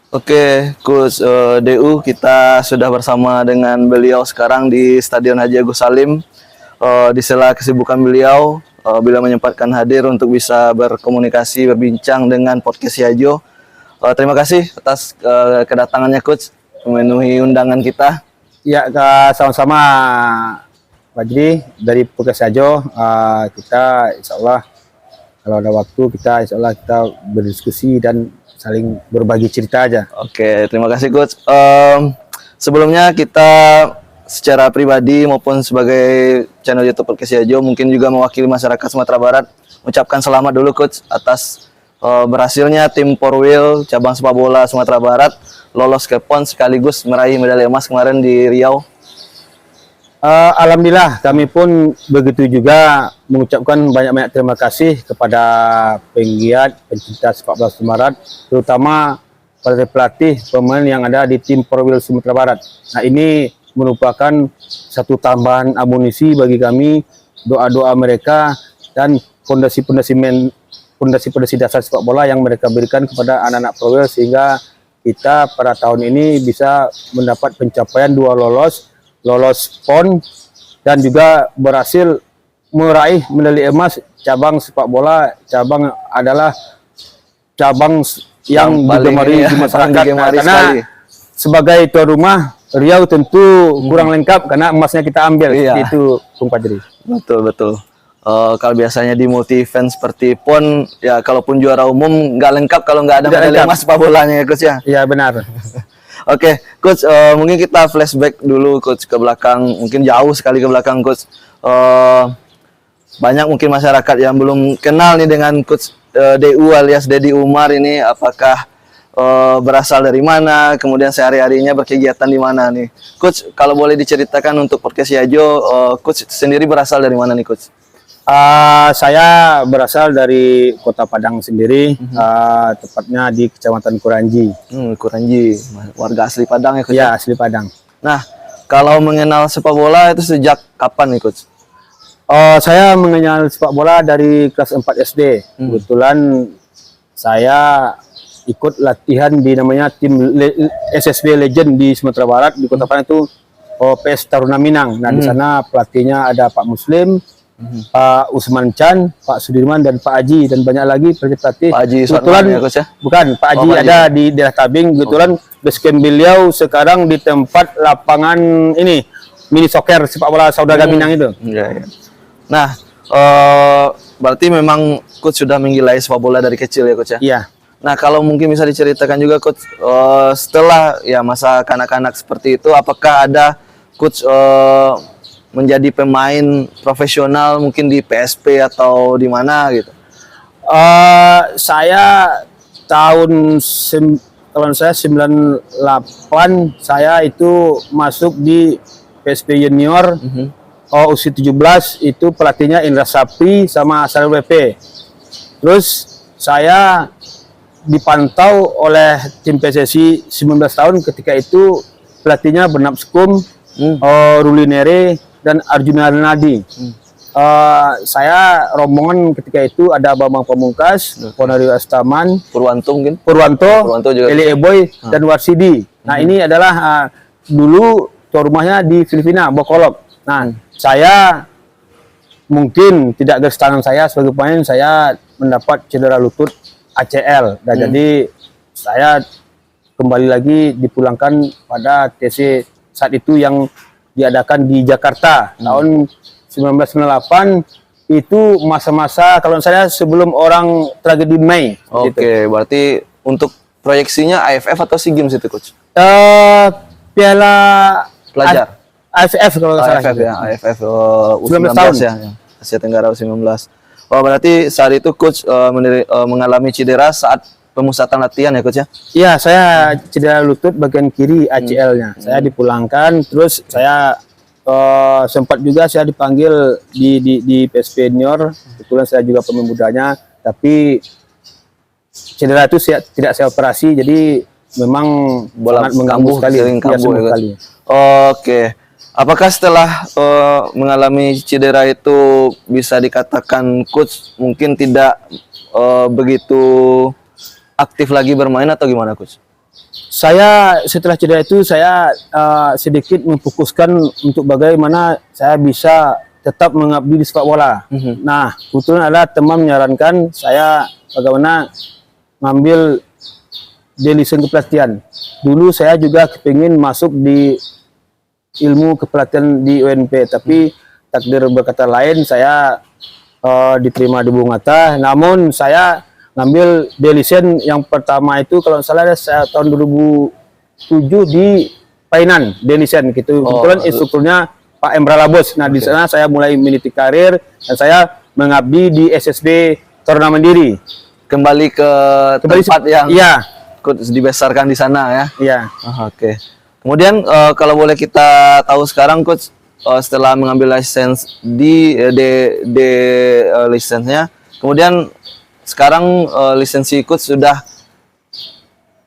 Oke, Coach DU, kita sudah bersama dengan beliau sekarang di Stadion Haji Agus Salim. Di sela kesibukan beliau, bila menyempatkan hadir untuk bisa berkomunikasi, berbincang dengan podcast Yajo. Terima kasih atas kedatangannya, Coach, memenuhi undangan kita. Ya, sama-sama Pak Jri dari podcast Yajo. Kita insya Allah kalau ada waktu insya Allah kita berdiskusi dan saling berbagi cerita aja. Oke, terima kasih Coach. Sebelumnya kita secara pribadi maupun sebagai channel YouTube Podcast Yajo mungkin juga mewakili masyarakat Sumatera Barat ucapkan selamat dulu Coach atas berhasilnya tim Porwil cabang sepak bola Sumatera Barat lolos ke PON sekaligus meraih medali emas kemarin di Riau. Alhamdulillah, kami pun begitu juga mengucapkan banyak-banyak terima kasih kepada penggiat, pencinta sepak bola Sumatera Barat, terutama pelatih, pemain yang ada di tim Porwil Sumatera Barat. Nah, ini merupakan satu tambahan amunisi bagi kami, doa-doa mereka dan fondasi-fondasi dasar sepak bola yang mereka berikan kepada anak-anak Porwil sehingga kita pada tahun ini bisa mendapat pencapaian 2 lolos PON dan juga berhasil meraih medali emas cabang sepak bola. Cabang adalah cabang yang digemari di masyarakat karena sebagai tuan rumah Riau tentu kurang lengkap karena emasnya kita ambil. Itu Bung Fadri. Betul. Kalau biasanya di multi event seperti PON ya kalaupun juara umum nggak lengkap kalau nggak ada medali emas sepak bolanya ya Coach ya. Iya benar. Oke, Coach, mungkin kita flashback dulu Coach ke belakang, mungkin jauh sekali ke belakang Coach. Banyak mungkin masyarakat yang belum kenal nih dengan Coach DU alias Dedi Umar ini, apakah berasal dari mana, kemudian sehari-harinya berkegiatan di mana nih. Coach, kalau boleh diceritakan untuk podcast Yajo, Coach sendiri berasal dari mana nih Coach? Saya berasal dari Kota Padang sendiri, tepatnya di Kecamatan Kuranji. Kuranji, warga asli Padang ya Coach? Ya, asli Padang. Nah, kalau mengenal sepak bola itu sejak kapan nih Coach? Saya mengenal sepak bola dari kelas 4 SD. Kebetulan saya ikut latihan di namanya tim SSB Legend di Sumatera Barat di Kota Padang itu PS Taruna Minang. Nah, di sana pelatihnya ada Pak Muslim, Pak Usman Chan, Pak Sudirman dan Pak Haji dan banyak lagi pelatih. Pak Haji kebetulan ya, Coach, ya? Bukan, Pak Haji ada di daerah Tabing. Kebetulan basecamp beliau sekarang di tempat lapangan ini mini soccer sepak bola Saudaga Minang itu. Iya. Nah, berarti memang Coach sudah menggilai sepak bola dari kecil ya Coach ya? Iya. Nah, kalau mungkin bisa diceritakan juga Coach, setelah ya masa kanak-kanak seperti itu, apakah ada Coach menjadi pemain profesional mungkin di PSP atau di mana gitu? Saya tahun kalau saya 98 saya itu masuk di PSP Junior. usia 17 itu pelatihnya Indra Sapri sama Asal WP. Terus saya dipantau oleh tim PSSI 19 tahun ketika itu pelatihnya Bernab Skum, Rulinere dan Arjuna Nadi. Saya rombongan ketika itu ada Bambang Pamungkas, Ponario Astaman, Purwanto juga, Eli Eboy dan Warsidi. Nah, ini adalah dulu tuan rumahnya di Filipina, Bokolok. Nah, saya mungkin tidak garis tangan saya sebagai pemain, saya mendapat cedera lutut ACL. Dan jadi saya kembali lagi dipulangkan pada TC saat itu yang diadakan di Jakarta tahun 1998. Itu masa-masa kalau saya sebelum orang tragedi Mei. Oke, berarti untuk proyeksinya AFF atau SEA Games itu Coach? Piala pelajar AFF kalau nggak salah. AFF ya, AFF 19 tahun ya, Asia Tenggara U19. Berarti saat itu Coach mengalami cedera saat pemusatan latihan ya Coach ya? Iya, saya cedera lutut bagian kiri ACL-nya. Saya dipulangkan, terus saya sempat juga saya dipanggil di PSP Junior. Kebetulan saya juga pemain mudanya, tapi cedera itu tidak saya operasi, jadi memang sangat mengganggu sekali. Sekali. Oke. Apakah setelah mengalami cedera itu bisa dikatakan Coach mungkin tidak begitu aktif lagi bermain atau gimana Coach? Saya setelah cedera itu saya sedikit memfokuskan untuk bagaimana saya bisa tetap mengabdi di sepak bola. Nah, kebetulan ada teman menyarankan saya bagaimana ngambil D-License kepelatihan. Dulu saya juga kepingin masuk di ilmu kepelatihan di UNP, tapi takdir berkata lain, saya diterima di Bungata. Namun saya ngambil D-License yang pertama itu kalau salah saya tahun 2007 di Painan D-License gitu. Kebetulan instrukturnya Pak Emra Labos. Nah, di sana saya mulai meniti karir dan saya mengabdi di SSB Taruna Mandiri. Kembali ke tempat yang iya, Coach dibesarkan di sana ya. iya. Oke. Kemudian kalau boleh kita tahu sekarang Coach, setelah mengambil lisensi di lisensinya, kemudian sekarang lisensi Coach sudah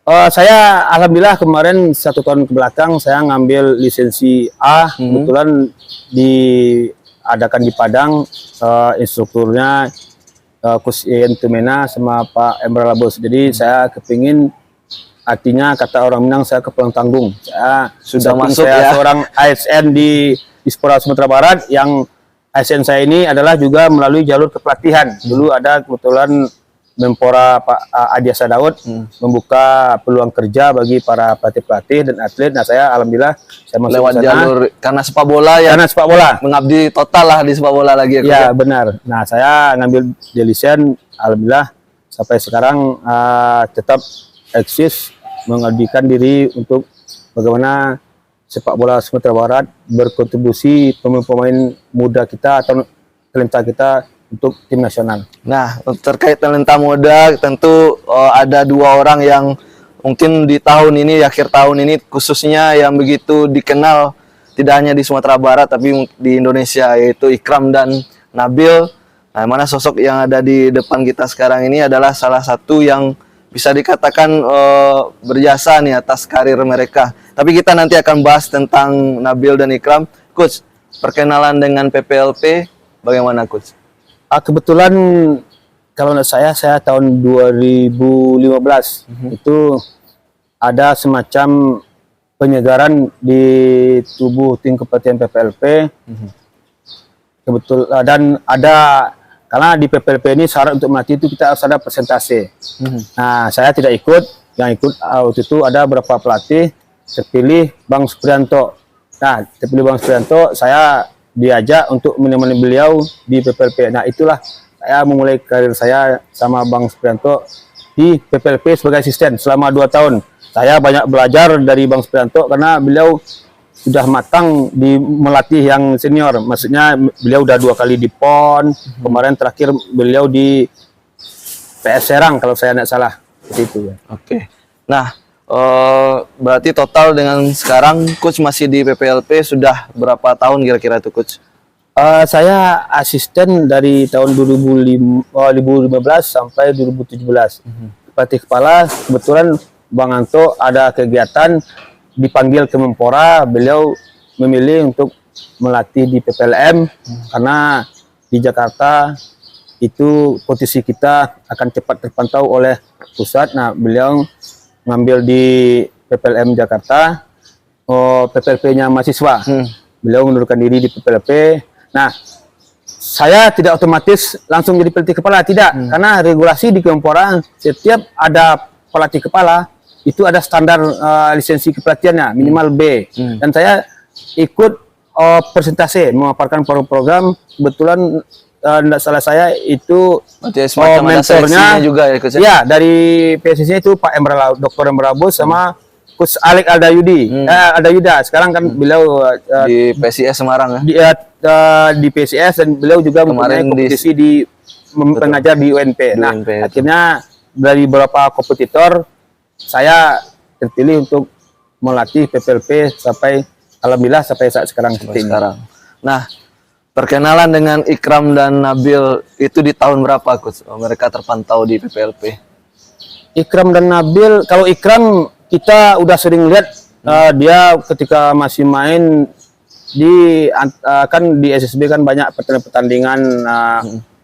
Saya alhamdulillah kemarin 1 tahun ke belakang saya ngambil lisensi A. Kebetulan diadakan di Padang, instrukturnya Coach Ian Tumena sama Pak Emra Labos. Jadi saya kepingin, artinya kata orang Minang, saya kepulang tanggung. Saya Sudah saking masuk saya ya. seorang ASN di Dispora Sumatera Barat, yang ASN saya ini adalah juga melalui jalur kepelatihan. Dulu ada kebetulan Menpora Pak Adiasa Daud membuka peluang kerja bagi para pelatih-pelatih dan atlet. Nah, saya alhamdulillah saya masuk lewat ke sana jalur karena sepak bola ya. karena sepak bola. Mengabdi total lah di sepak bola lagi ya, Coach. Ya, benar. Nah, saya ngambil D-License, alhamdulillah sampai sekarang tetap eksis mengabdikan diri untuk bagaimana sepak bola Sumatera Barat berkontribusi pemain-pemain muda kita atau talenta kita untuk tim nasional. Nah, terkait talenta muda, tentu ada 2 orang yang mungkin di tahun ini, di akhir tahun ini khususnya yang begitu dikenal tidak hanya di Sumatera Barat tapi di Indonesia, yaitu Ikram dan Nabil. Nah, mana sosok yang ada di depan kita sekarang ini adalah salah satu yang bisa dikatakan berjasa nih atas karir mereka. Tapi kita nanti akan bahas tentang Nabil dan Ikram. Coach, perkenalan dengan PPLP bagaimana, Coach? Kebetulan kalau menurut saya tahun 2015 itu ada semacam penyegaran di tubuh tim kepelatihan PPLP. Kebetulan dan ada, karena di PPLP ini syarat untuk melatih itu kita harus ada presentasi. Nah, saya tidak ikut. Yang ikut waktu itu ada beberapa pelatih, terpilih Bang Suprianto. Nah, terpilih Bang Suprianto, saya diajak untuk menemani beliau di PPLP. Nah, itulah saya memulai karir saya sama Bang Suprianto di PPLP sebagai asisten selama 2 tahun. Saya banyak belajar dari Bang Suprianto karena beliau sudah matang di melatih yang senior. Maksudnya beliau udah 2 kali di PON. Kemarin terakhir beliau di PS Serang kalau saya tidak salah. Seperti itu ya. Oke. Nah, berarti total dengan sekarang Coach masih di PPLP sudah berapa tahun kira-kira tuh, Coach? Saya asisten dari tahun 2015 sampai 2017. Pelatih kepala, kebetulan Bang Anto ada kegiatan dipanggil ke Menpora, beliau memilih untuk melatih di PPLM karena di Jakarta itu posisi kita akan cepat terpantau oleh pusat. Nah, beliau ngambil di PPLM Jakarta, PPLP-nya mahasiswa. Beliau mengundurkan diri di PPLP. Nah, saya tidak otomatis langsung jadi pelatih kepala, tidak. Karena regulasi di Kemenpora, setiap ada pelatih kepala, itu ada standar lisensi kepelatihannya, minimal B. Dan saya ikut presentasi, memaparkan program. Kebetulan tidak salah saya itu mentornya juga ya, Coach? Ya, dari PSSI itu Pak Dr. Emra Labos sama Coach Alex Aldayudi. Aldayuda. Sekarang kan beliau di PSIS Semarang ya. Di PSIS, dan beliau juga mempunyai kompetisi di mengajar di UNP. Nah, akhirnya dari beberapa kompetitor saya terpilih untuk melatih PPLP sampai alhamdulillah sampai saat sekarang. Nah, perkenalan dengan Ikram dan Nabil itu di tahun berapa, Coach? Mereka terpantau di PPLP. Ikram dan Nabil, kalau Ikram kita udah sering lihat dia ketika masih main di kan di SSB kan banyak pertandingan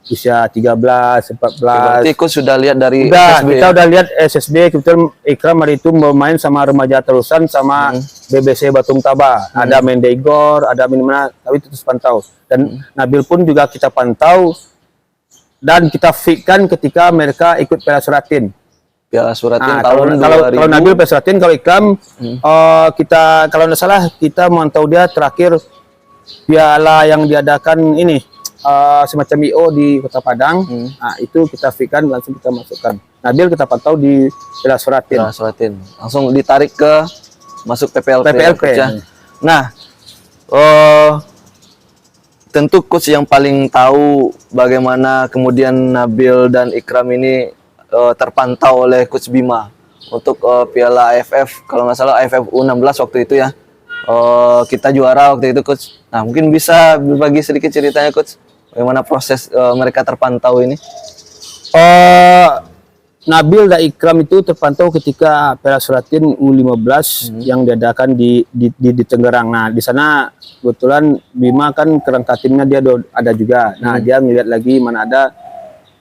usia 13, 14. Berarti coach sudah lihat dari Udah, SSB. kita udah lihat SSB, kebetulan Ikram hari itu bermain sama remaja terusan sama BBC Batung Taba. Ada Mendegor, ada mana, tapi terus pantau. Dan Nabil pun juga kita pantau dan kita fitkan ketika mereka ikut Piala Suratin. Piala Suratin Nah, tahun kalau 2000. Nabil Piala Suratin, kalau Ikram kita kalau tidak salah kita memantau dia terakhir piala yang diadakan ini semacam IO di Kota Padang. Nah, itu kita fitkan langsung kita masukkan. Nabil kita pantau di Piala Suratin. Piala Suratin. Langsung ditarik ke masuk PPLP. PPLP. Coach, ya. Nah, tentu coach yang paling tahu bagaimana kemudian Nabil dan Ikram ini terpantau oleh Coach Bima untuk Piala AFF, kalau nggak salah AFF U16 waktu itu ya. Kita juara waktu itu coach. Nah, mungkin bisa berbagi sedikit ceritanya coach, bagaimana proses mereka terpantau ini? Nabil dan Ikram itu terpantau ketika Piala Suratin U15 yang diadakan di Tangerang. Nah, di sana kebetulan Bima kan kerangka timnya dia ada juga. Nah, dia melihat lagi mana ada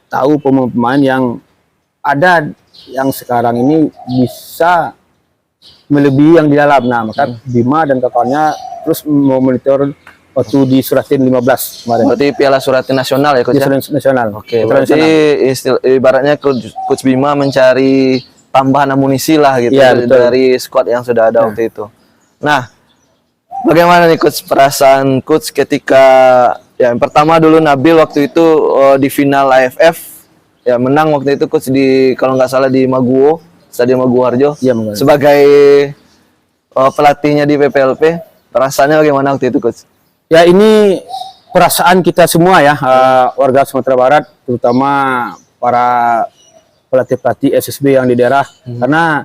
tahu pemain-pemain yang ada yang sekarang ini bisa melebihi yang di dalam. Nah, maka Bima dan kawannya terus memonitor waktu di Suratin 15 kemarin. Berarti Piala Suratin Nasional ya coach? Di Suratin Nasional. Oke, berarti ibaratnya Coach Bima mencari tambahan amunisi lah gitu Ya, dari squad yang sudah ada waktu itu. Nah, bagaimana nih coach perasaan coach ketika ya yang pertama dulu Nabil waktu itu di final AFF ya menang waktu itu coach di kalau nggak salah di Maguwo, Stadion Maguwo Harjo. Iya, sebagai pelatihnya di PPLP, perasaannya bagaimana waktu itu coach? Ya, ini perasaan kita semua ya, warga Sumatera Barat, terutama para pelatih-pelatih SSB yang di daerah. Karena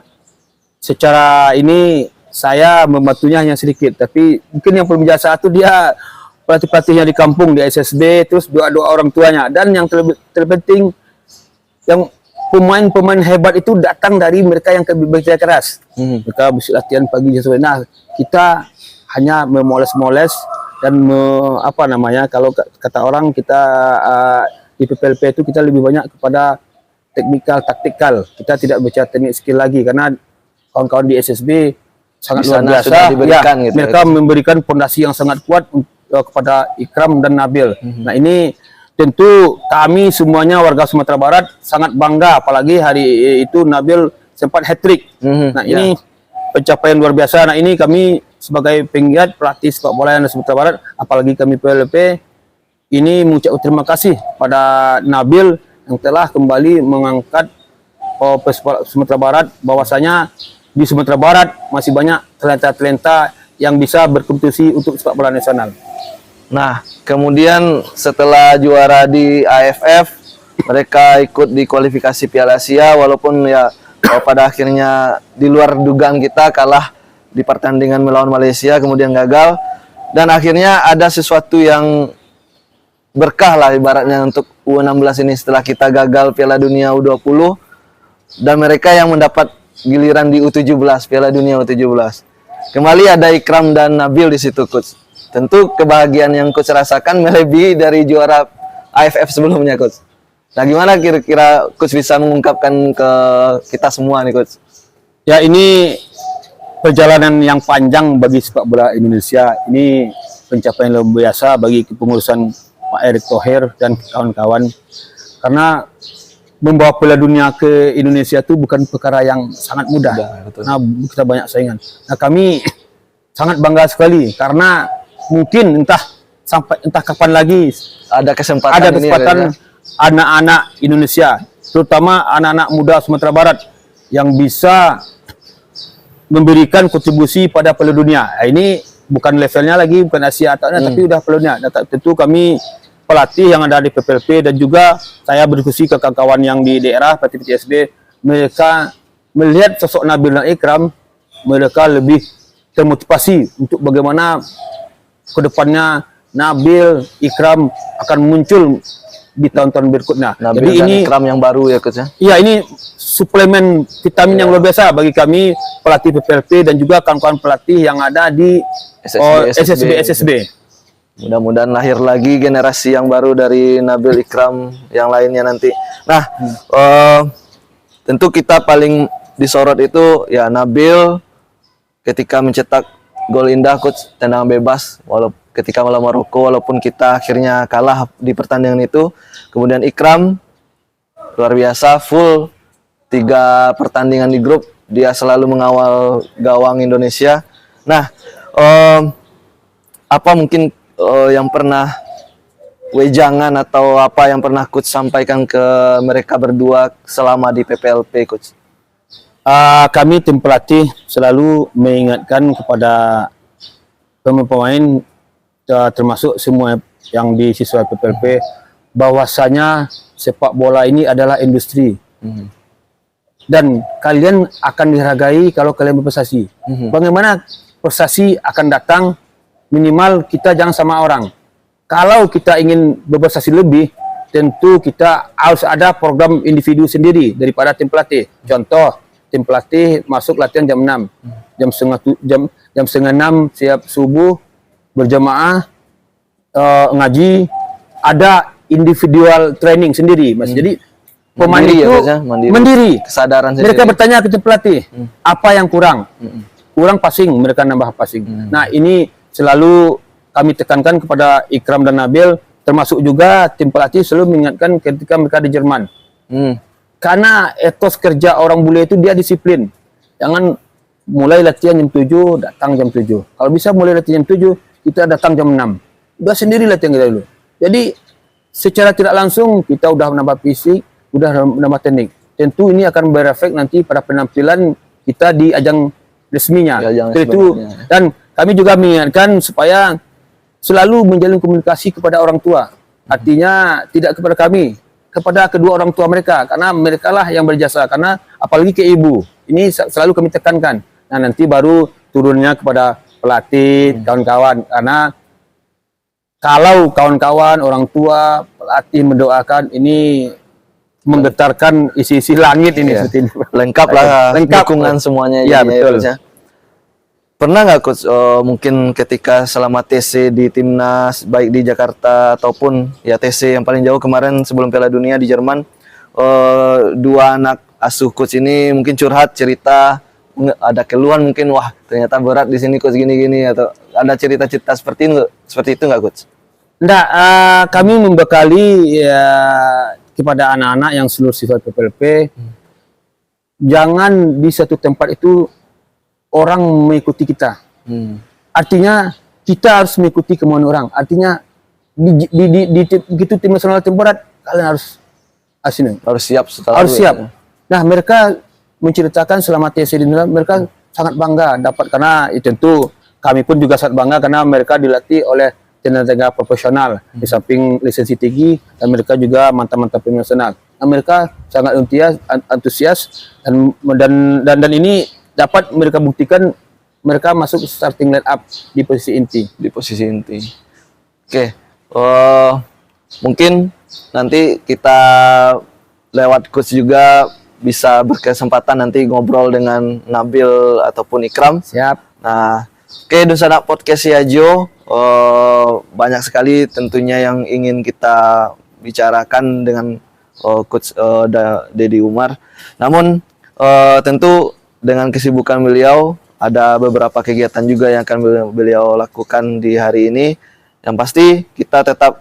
secara ini saya membantunya hanya sedikit, tapi mungkin yang paling biasa itu dia pelatih-pelatihnya di kampung, di SSB, terus doa-doa orang tuanya. Dan yang terpenting, yang pemain-pemain hebat itu datang dari mereka yang bekerja keras. Mereka latihan pagi sesuai. Nah, kita hanya memoles-moles dan apa namanya, kalau kata orang kita di PPLP itu kita lebih banyak kepada teknikal, taktikal. Kita tidak bicara teknik skill lagi karena kawan-kawan di SSB sangat luar biasa. Diberikan, ya, gitu, mereka memberikan fondasi yang sangat kuat kepada Ikram dan Nabil. Nah, ini tentu kami semuanya warga Sumatera Barat sangat bangga, apalagi hari itu Nabil sempat hat-trick. Nah, ini pencapaian luar biasa. Nah, ini kami sebagai penggiat pelatih sepak bola yang Sumatera Barat, apalagi kami PLP, ini mengucapkan terima kasih pada Nabil yang telah kembali mengangkat Sumatera Barat, bahwasanya di Sumatera Barat masih banyak talenta-talenta yang bisa berkompetisi untuk sepak bola nasional. Nah, kemudian setelah juara di AFF, mereka ikut di kualifikasi Piala Asia, walaupun ya pada akhirnya di luar dugaan kita kalah di pertandingan melawan Malaysia, kemudian gagal. Dan akhirnya ada sesuatu yang berkah lah ibaratnya untuk U16 ini setelah kita gagal Piala Dunia U20, dan mereka yang mendapat giliran di U17, Piala Dunia U17. Kembali ada Ikram dan Nabil di situ, coach. Tentu kebahagiaan yang coach rasakan melebihi dari juara AFF sebelumnya, coach. Nah, gimana kira-kira coach bisa mengungkapkan ke kita semua nih, coach? Ya, ini perjalanan yang panjang bagi sepak bola Indonesia. Ini pencapaian luar biasa bagi kepengurusan Pak Erick Thohir dan kawan-kawan. Karena membawa Piala Dunia ke Indonesia itu bukan perkara yang sangat mudah. Nah, kita banyak saingan. Nah, kami sangat bangga sekali karena mungkin entah kapan lagi ada kesempatan anak-anak Indonesia, terutama anak-anak muda Sumatera Barat yang bisa memberikan kontribusi pada Piala Dunia. Nah, ini bukan levelnya lagi, bukan Asia atau tapi udah Piala Dunia. Nah, tentu kami pelatih yang ada di PPLP dan juga saya berdiskusi ke kawan-kawan yang di daerah pelatih PTSB, mereka melihat sosok Nabil dan Ikram, mereka lebih termotivasi untuk bagaimana kedepannya Nabil, Ikram akan muncul di tahun-tahun berikutnya. Nabil jadi dan ini Ikram yang baru ya, coach ya. Iya, ini suplemen vitamin yang luar biasa bagi kami pelatih PPLP dan juga kawan-kawan pelatih yang ada di SSB. Mudah-mudahan lahir lagi generasi yang baru dari Nabil, Ikram, yang lainnya nanti. Nah, tentu kita paling disorot itu ya Nabil ketika mencetak gol indah coach, tendangan bebas walaupun ketika melawan Maroko, walaupun kita akhirnya kalah di pertandingan itu. Kemudian Ikram luar biasa, full 3 pertandingan di grup dia selalu mengawal gawang Indonesia. Nah, apa mungkin yang pernah wejangan atau apa yang pernah coach sampaikan ke mereka berdua selama di PPLP coach? Kami tim pelatih selalu mengingatkan kepada pemain-pemain termasuk semua yang di siswa PPLP bahwasanya sepak bola ini adalah industri. Dan kalian akan dihargai kalau kalian berprestasi. Bagaimana prestasi akan datang, minimal kita jangan sama orang. Kalau kita ingin berprestasi lebih, tentu kita harus ada program individu sendiri daripada tim pelatih. Contoh, tim pelatih masuk latihan jam 6. Jam setengah 6 siap subuh, berjamaah, ngaji, ada individual training sendiri, Mas. Jadi pemain Mandiri itu ya, mandiri. Kesadaran sendiri. Mereka bertanya ke tim pelatih, apa yang kurang? Kurang passing, mereka nambah passing. Nah, ini selalu kami tekankan kepada Ikram dan Nabil, termasuk juga tim pelatih selalu mengingatkan ketika mereka di Jerman. Karena etos kerja orang bule itu dia disiplin. Jangan mulai latihan jam 7, datang jam 7. Kalau bisa mulai latihan jam 7, kita datang jam 6. Udah sendiri latihan kita dulu. Jadi secara tidak langsung kita udah menambah fisik, udah menambah teknik. Tentu ini akan berefek nanti pada penampilan kita di ajang resminya. Itu dan kami juga mengingatkan supaya selalu menjalin komunikasi kepada orang tua. Artinya tidak kepada kami, kepada kedua orang tua mereka, karena mereka lah yang berjasa. Karena apalagi ke ibu, ini selalu kami tekankan. Nah, nanti baru turunnya kepada pelatih, kawan-kawan. Karena kalau kawan-kawan, orang tua, pelatih mendoakan, ini menggetarkan isi-isi langit ini. Lengkap lah, lengkap dukungan semuanya. Ya, betul. Ya. Pernah nggak coach mungkin ketika selama TC di timnas baik di Jakarta ataupun ya TC yang paling jauh kemarin sebelum Piala Dunia di Jerman, 2 anak asuh coach ini mungkin curhat cerita ada keluhan mungkin, wah ternyata berat di sini coach gini-gini, atau ada cerita-cerita seperti itu nggak coach? Enggak, kami membekali ya, kepada anak-anak yang seluruh siswa PPLP, jangan di satu tempat itu orang mengikuti kita. Artinya kita harus mengikuti kemauan orang. Artinya di gitu tim nasional tim berat, kalian harus siap harus siap. Nah, mereka menceritakan selama TC di dalam, mereka sangat bangga dapat, karena tentu kami pun juga sangat bangga karena mereka dilatih oleh tenaga profesional di samping lisensi tinggi, dan mereka juga mantan-mantan tim nasional. Nah, mereka sangat antusias dan ini dapat mereka buktikan mereka masuk starting line up di posisi inti. Oke, mungkin nanti kita lewat coach juga bisa berkesempatan nanti ngobrol dengan Nabil ataupun Ikram. Siap. Nah, oke, Dusanak Podcast Siajo, banyak sekali tentunya yang ingin kita bicarakan dengan coach Deddy Umar. Namun tentu dengan kesibukan beliau, ada beberapa kegiatan juga yang akan beliau lakukan di hari ini. Yang pasti kita tetap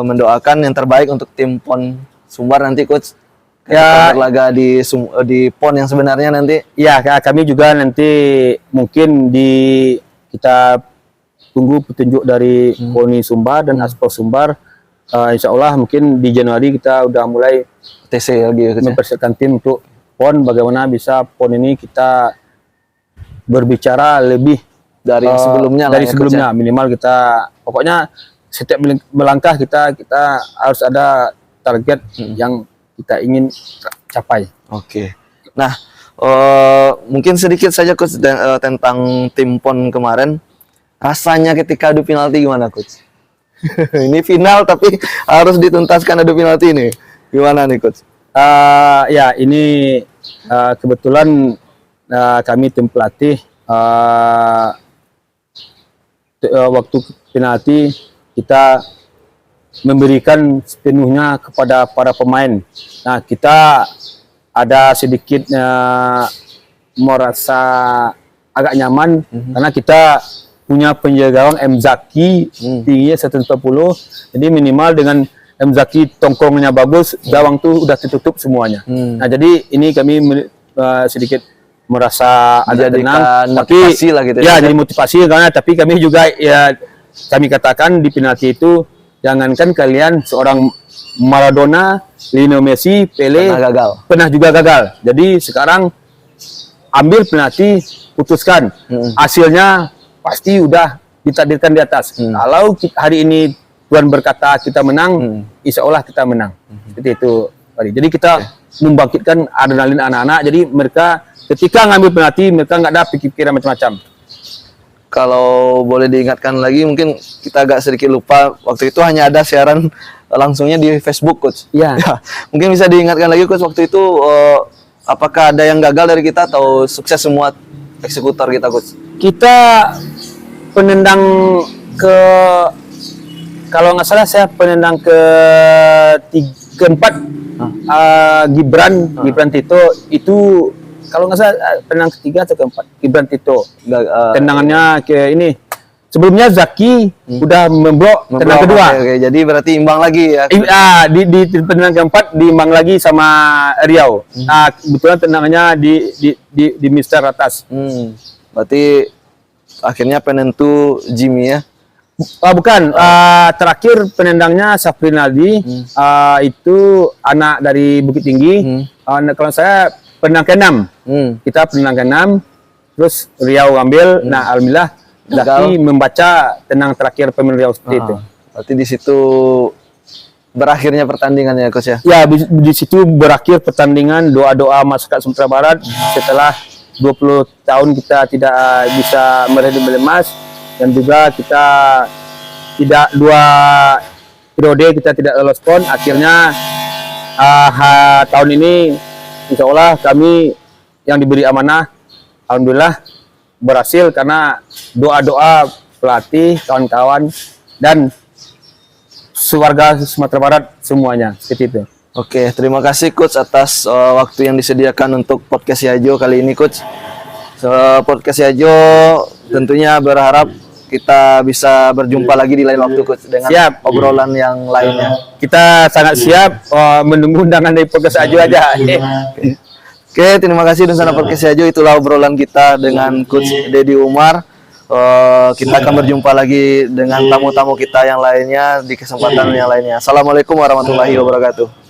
mendoakan yang terbaik untuk tim PON Sumbar nanti coach. Ya, berlaga di PON yang sebenarnya nanti. Ya, kami juga nanti mungkin kita tunggu petunjuk dari PONI Sumbar dan Aspor Sumbar. Insya Allah mungkin di Januari kita udah mulai TC lagi mempersiapkan tim untuk PON, bagaimana bisa PON ini kita berbicara lebih dari sebelumnya dari sebelumnya. Minimal kita pokoknya setiap melangkah kita harus ada target yang kita ingin capai. Oke. Nah, mungkin sedikit saja coach tentang tim PON kemarin. Rasanya ketika adu penalti gimana coach? Ini final tapi harus dituntaskan adu penalti ini. Gimana nih coach? Ya, ini kebetulan kami tim pelatih waktu penalti kita memberikan sepenuhnya kepada para pemain. Nah, kita ada sedikit merasa agak nyaman karena kita punya penjaga gawang M Zaki tingginya 140, jadi minimal dengan M Zaki tongkongnya bagus, gawang tuh udah tertutup semuanya. Nah, jadi ini kami sedikit merasa agak tenang, tapi motivasi lah gitu ya jadi motivasi karena tapi kami juga ya kami katakan di penalti itu jangankan kalian seorang Maradona, Lionel Messi, Pele pernah juga gagal. Jadi sekarang ambil penalti, putuskan. Hasilnya pasti udah ditakdirkan di atas. Kalau hari ini Tuhan berkata kita menang, insya Allah kita menang. Seperti itu. Jadi kita membangkitkan adrenalin anak-anak. Jadi mereka ketika ngambil penalti, mereka nggak ada pikiran macam-macam. Kalau boleh diingatkan lagi, mungkin kita agak sedikit lupa, waktu itu hanya ada siaran langsungnya di Facebook, Coach. Iya. Ya, mungkin bisa diingatkan lagi, Coach, waktu itu apakah ada yang gagal dari kita atau sukses semua eksekutor kita, Coach? Kita penendang ke, kalau nggak salah saya penendang keempat, Gibran Tito itu. Kalau nggak salah penendang ketiga atau keempat, Gibran Tito. Tendangannya ke ini. Sebelumnya Zaki udah memblok tendangan kedua. Oke. Jadi berarti imbang lagi ya. Di tendangan keempat diimbang lagi sama Riau. Nah, kebetulan tendangannya di Mister atas. Berarti akhirnya penentu Jimmy ya. Bukan, terakhir penendangnya Safrinaldi, itu anak dari Bukit Tinggi. Kalau saya penendang ke-6, kita penendang ke-6, terus Riau ambil. Nah, alhamdulillah Zaki membaca tenang terakhir pemain Riau seperti itu. Berarti di situ berakhirnya pertandingan ya, Coach ya? Ya, di situ berakhir pertandingan. Doa-doa masyarakat Sumatera Barat setelah 20 tahun kita tidak bisa meraih medali emas, dan juga kita tidak 2 periode kita tidak lolos PON. Akhirnya tahun ini insya Allah kami yang diberi amanah, alhamdulillah berhasil karena doa-doa pelatih, kawan-kawan, dan warga Sumatera Barat semuanya, seperti itu. Oke, terima kasih Coach atas waktu yang disediakan untuk podcast Yajo kali ini, Coach. Podcast Yajo tentunya berharap kita bisa berjumpa lagi di lain waktu, Coach, dengan obrolan yang lainnya. Kita sangat siap menunggu undangan dari podcast Yajo aja. Oke, terima kasih dan sana podcast Yajo. Itulah obrolan kita dengan Coach Dedi Umar. Kita akan berjumpa lagi dengan tamu-tamu kita yang lainnya di kesempatan yang lainnya. Assalamualaikum warahmatullahi wabarakatuh.